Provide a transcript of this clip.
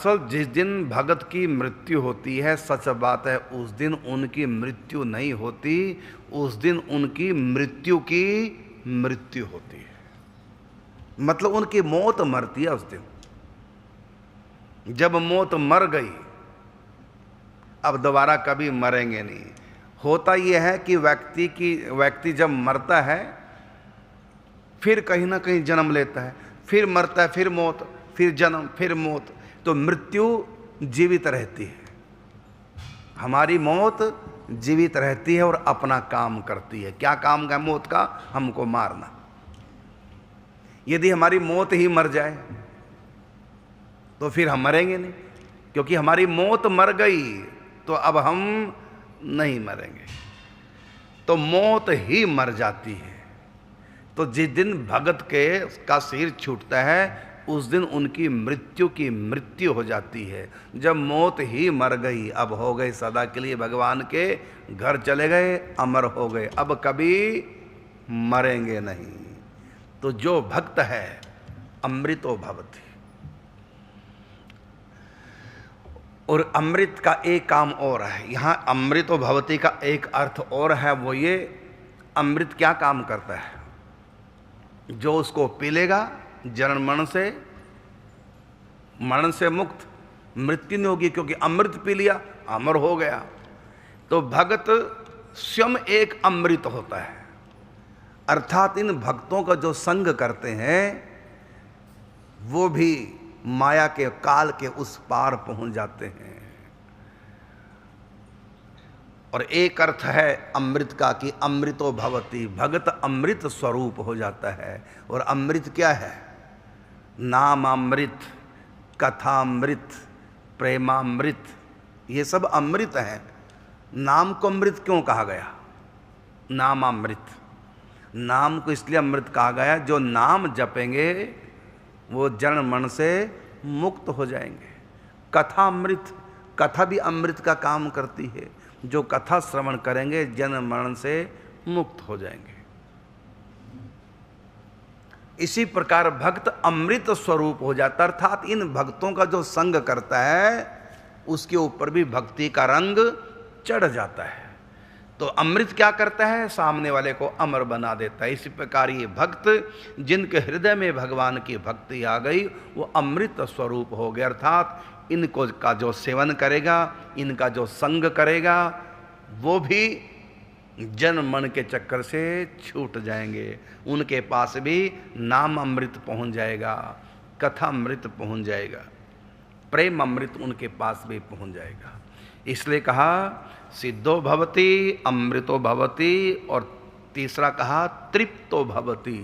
दरअसल जिस दिन भगत की मृत्यु होती है, सच बात है, उस दिन उनकी मृत्यु नहीं होती, उस दिन उनकी मृत्यु की मृत्यु होती है। मतलब उनकी मौत मरती है उस दिन। जब मौत मर गई, अब दोबारा कभी मरेंगे नहीं। होता यह है कि व्यक्ति जब मरता है फिर कहीं ना कहीं जन्म लेता है, फिर मरता है, फिर मौत, फिर जन्म, फिर मौत। तो मृत्यु जीवित रहती है, हमारी मौत जीवित रहती है और अपना काम करती है। क्या काम का मौत का? हमको मारना। यदि हमारी मौत ही मर जाए तो फिर हम मरेंगे नहीं, क्योंकि हमारी मौत मर गई तो अब हम नहीं मरेंगे। तो मौत ही मर जाती है। तो जिस दिन भगत का सिर छूटता है, उस दिन उनकी मृत्यु की मृत्यु हो जाती है। जब मौत ही मर गई, अब हो गए सदा के लिए भगवान के घर चले गए, अमर हो गए, अब कभी मरेंगे नहीं। तो जो भक्त है अमृतो भवति। और अमृत का एक काम और है यहां, अमृतो भवति का एक अर्थ और है, वो ये, अमृत क्या काम करता है? जो उसको पी लेगा जन्म मरण से मुक्त, मृत्यु नहीं होगी, क्योंकि अमृत पी लिया, अमर हो गया। तो भगत स्वयं एक अमृत होता है। अर्थात इन भक्तों का जो संग करते हैं वो भी माया के काल के उस पार पहुंच जाते हैं। और एक अर्थ है अमृत का कि अमृतो भवति, भगत अमृत स्वरूप हो जाता है। और अमृत क्या है? नामामृत, कथामृत, प्रेमामृत, ये सब अमृत है। नाम को अमृत क्यों कहा गया? नामामृत, नाम को इसलिए अमृत कहा गया, जो नाम जपेंगे वो जन्म मरण से मुक्त हो जाएंगे। कथामृत, कथा भी अमृत का काम करती है। जो कथा श्रवण करेंगे जन्म मरण से मुक्त हो जाएंगे। इसी प्रकार भक्त अमृत स्वरूप हो जाता, अर्थात इन भक्तों का जो संग करता है उसके ऊपर भी भक्ति का रंग चढ़ जाता है। तो अमृत क्या करता है? सामने वाले को अमर बना देता है। इसी प्रकार ये भक्त जिनके हृदय में भगवान की भक्ति आ गई वो अमृत स्वरूप हो गए। अर्थात इनको का जो सेवन करेगा, इनका जो संग करेगा, वो भी जन्म मरण के चक्कर से छूट जाएंगे। उनके पास भी नाम अमृत पहुंच जाएगा, कथा अमृत पहुंच जाएगा, प्रेम अमृत उनके पास भी पहुंच जाएगा। इसलिए कहा सिद्धो भवति, अमृतो भवति, और तीसरा कहा तृप्तो भवति।